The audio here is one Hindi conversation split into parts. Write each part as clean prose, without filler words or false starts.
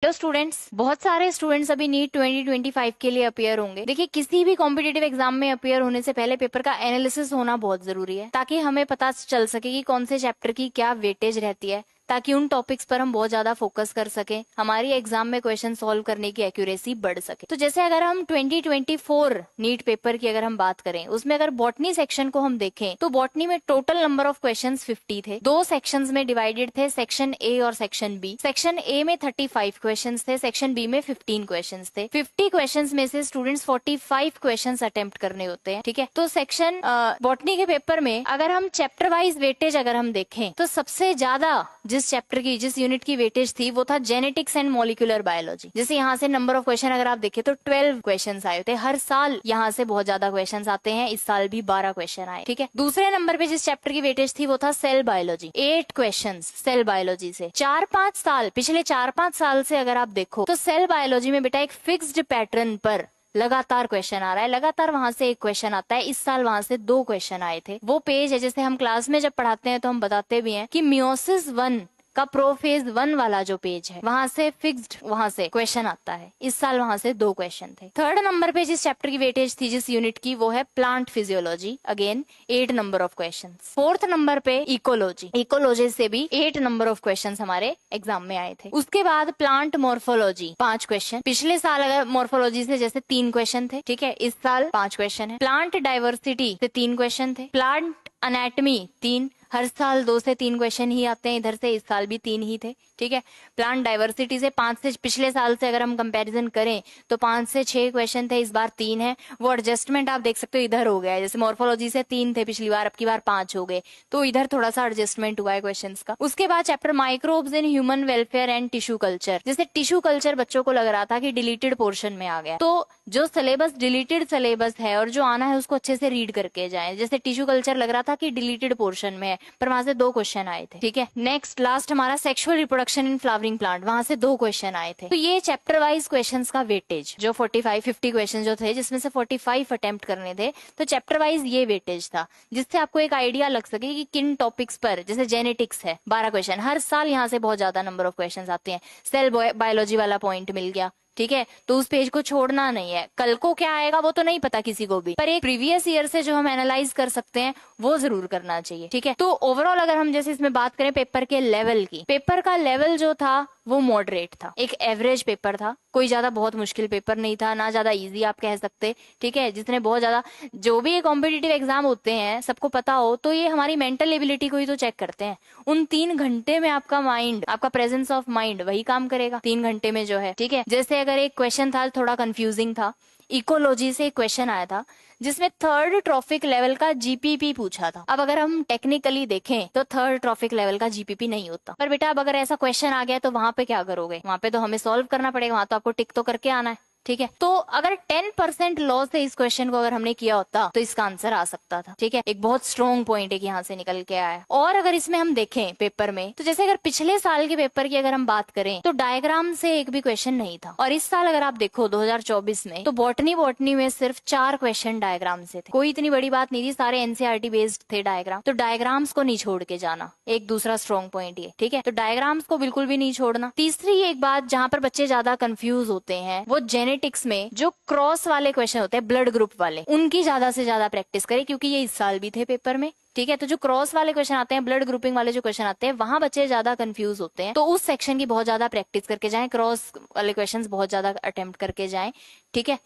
हेलो स्टूडेंट्स, बहुत सारे स्टूडेंट्स अभी नीट 2025 के लिए अपियर होंगे। देखिए, किसी भी कॉम्पिटेटिव एग्जाम में अपियर होने से पहले पेपर का एनालिसिस होना बहुत जरूरी है, ताकि हमें पता चल सके कि कौन से चैप्टर की क्या वेटेज रहती है, ताकि उन टॉपिक्स पर हम बहुत ज्यादा फोकस कर सके, हमारी एग्जाम में क्वेश्चन सॉल्व करने की एक्यूरेसी बढ़ सके। तो जैसे अगर हम 2024 नीट पेपर की अगर हम बात करें, उसमें अगर बॉटनी सेक्शन को हम देखें तो बॉटनी में टोटल नंबर ऑफ क्वेश्चंस 50 थे। दो सेक्शंस में डिवाइडेड थे, सेक्शन ए और सेक्शन बी। सेक्शन ए में 35 क्वेश्चंस थे, सेक्शन बी में 15 क्वेश्चंस थे। 50 क्वेश्चंस में से स्टूडेंट्स 45 क्वेश्चंस अटेम्प्ट करने होते हैं, ठीक है। तो सेक्शन बॉटनी के पेपर में अगर हम चैप्टर वाइज वेटेज अगर हम देखें तो सबसे ज्यादा जिस चैप्टर की, जिस यूनिट की वेटेज थी वो था जेनेटिक्स एंड मॉलिक्यूलर बायोलॉजी। जैसे यहाँ से नंबर ऑफ क्वेश्चन अगर आप देखें तो 12 क्वेश्चंस आए थे। हर साल यहाँ से बहुत ज्यादा क्वेश्चंस आते हैं, इस साल भी 12 क्वेश्चन आए, ठीक है। दूसरे नंबर पे जिस चैप्टर की वेटेज थी वो था cell biology. 8 questions cell biology से। 4-5 साल, पिछले 4-5 साल से अगर आप देखो तो सेल बायोलॉजी में बेटा एक फिक्स्ड पैटर्न पर लगातार क्वेश्चन आ रहा है, लगातार वहां से एक क्वेश्चन आता है। इस साल वहां से 2 क्वेश्चन आए थे। वो पेज है, जैसे हम क्लास में जब पढ़ाते हैं तो हम बताते भी हैं कि मियोसिस 1 का प्रोफेज 1 वाला जो पेज है वहां से फिक्स्ड, वहां से क्वेश्चन आता है। इस साल वहां से 2 क्वेश्चन थे। थर्ड नंबर पे जिस चैप्टर की वेटेज थी, जिस यूनिट की, वो है plant physiology. Again 8 number of question. Fourth number पे इकोलॉजी। इकोलॉजी से भी 8 नंबर ऑफ क्वेश्चन हमारे एग्जाम में आए थे। उसके बाद प्लांट मॉर्फोलॉजी 5 क्वेश्चन। पिछले साल अगर मॉर्फोलॉजी से जैसे 3 क्वेश्चन थे, ठीक है, इस साल 5 क्वेश्चन है। प्लांट डाइवर्सिटी से 3 क्वेश्चन थे। प्लांट अनेटमी 3, हर साल 2 से 3 क्वेश्चन ही आते हैं इधर से, इस साल भी 3 ही थे, ठीक है। प्लांट डाइवर्सिटी से 5 से, पिछले साल से अगर हम कंपैरिजन करें तो 5 से 6 क्वेश्चन थे, इस बार 3 है। वो एडजस्टमेंट आप देख सकते हो इधर हो गया है, जैसे मॉर्फोलॉजी से 3 थे पिछली बार, अब की बार 5 हो गए, तो इधर थोड़ा सा एडजस्टमेंट हुआ है क्वेश्चन का। उसके बाद chapter microbes in human welfare and tissue culture. जैसे टिश्यू कल्चर बच्चों को लग रहा था कि डिलीटेड पोर्शन में आ गया, तो जो सिलेबस डिलीटेड सिलेबस है और जो आना है उसको अच्छे से रीड करके जाएं। जैसे टिश्यू कल्चर लग रहा था कि डिलीटेड पोर्शन में है, पर वहां से 2 क्वेश्चन आए थे, ठीक है। नेक्स्ट लास्ट हमारा sexual reproduction in flowering plant, वहां से 2 क्वेश्चन आए थे। तो ये चैप्टर वाइज क्वेश्चंस का वेटेज जो 45-50 क्वेश्चन जो थे, जिसमें से 45 अटेम्प्ट करने थे, तो चैप्टर वाइज ये वेटेज था, जिससे आपको एक आइडिया लग सके कि किन टॉपिक्स पर। जैसे जेनेटिक्स है 12 क्वेश्चन, हर साल यहाँ से बहुत ज्यादा नंबर ऑफ क्वेश्चन आते हैं। सेल बायोलॉजी वाला पॉइंट मिल गया, ठीक है, तो उस पेज को छोड़ना नहीं है। कल को क्या आएगा वो तो नहीं पता किसी को भी, पर एक प्रीवियस ईयर से जो हम एनालाइज कर सकते हैं वो जरूर करना चाहिए, ठीक है। तो ओवरऑल अगर हम जैसे इसमें बात करें पेपर के लेवल की, पेपर का लेवल जो था वो मॉडरेट था, एक एवरेज पेपर था। कोई ज्यादा बहुत मुश्किल पेपर नहीं था, ना ज्यादा इजी आप कह सकते, ठीक है। जिसने बहुत ज्यादा, जो भी ये कॉम्पिटिटिव एग्जाम होते हैं सबको पता हो तो ये हमारी मेंटल एबिलिटी को ही तो चेक करते हैं। उन 3 घंटे में आपका माइंड, आपका प्रेजेंस ऑफ माइंड वही काम करेगा 3 घंटे में जो है, ठीक है। जैसे अगर एक क्वेश्चन था थोड़ा कंफ्यूजिंग था, इकोलॉजी से एक क्वेश्चन आया था जिसमें थर्ड ट्रॉफिक लेवल का जीपीपी पूछा था। अब अगर हम टेक्निकली देखें तो थर्ड ट्रॉफिक लेवल का जीपीपी नहीं होता, पर बेटा अब अगर ऐसा क्वेश्चन आ गया तो वहां पे क्या करोगे? वहां पे तो हमें सॉल्व करना पड़ेगा, वहां तो आपको टिक तो करके आना है, ठीक है। तो अगर 10% लॉस से इस क्वेश्चन को अगर हमने किया होता तो इसका आंसर आ सकता था, ठीक है। एक बहुत स्ट्रॉन्ग पॉइंट है कि यहाँ से निकल के आया। और अगर इसमें हम देखें पेपर में, तो जैसे अगर पिछले साल के पेपर की अगर हम बात करें तो डायग्राम से एक भी क्वेश्चन नहीं था, और इस साल अगर आप देखो 2024 में, तो बॉटनी में सिर्फ 4 क्वेश्चन डायग्राम से थे। कोई इतनी बड़ी बात नहीं थी, सारे एनसीईआरटी बेस्ड थे डायग्राम, तो डायग्राम्स को नहीं छोड़ के जाना, एक दूसरा स्ट्रॉन्ग पॉइंट ये, ठीक है। तो डायग्राम्स को बिल्कुल भी नहीं छोड़ना। तीसरी एक बात जहां पर बच्चे ज्यादा कंफ्यूज होते हैं, वो जेनेटिक्स में जो क्रॉस वाले क्वेश्चन होते हैं, ब्लड ग्रुप वाले, उनकी ज्यादा से ज्यादा प्रैक्टिस करें, क्योंकि ये इस साल भी थे पेपर में, ठीक है। तो जो क्रॉस वाले क्वेश्चन आते हैं, ब्लड ग्रुपिंग वाले जो क्वेश्चन आते हैं, वहां बच्चे ज्यादा कंफ्यूज होते हैं, तो उस सेक्शन की बहुत ज्यादा प्रैक्टिस करके जाएं, क्रॉस वाले क्वेश्चंस बहुत ज्यादा अटेम्प्ट करके जाएं, ठीक है।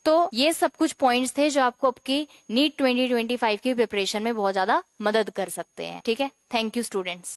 तो ये सब कुछ पॉइंट्स थे जो आपको आपकी नीट 2025 की प्रिपरेशन में बहुत ज्यादा मदद कर सकते हैं, ठीक है। Thank you students.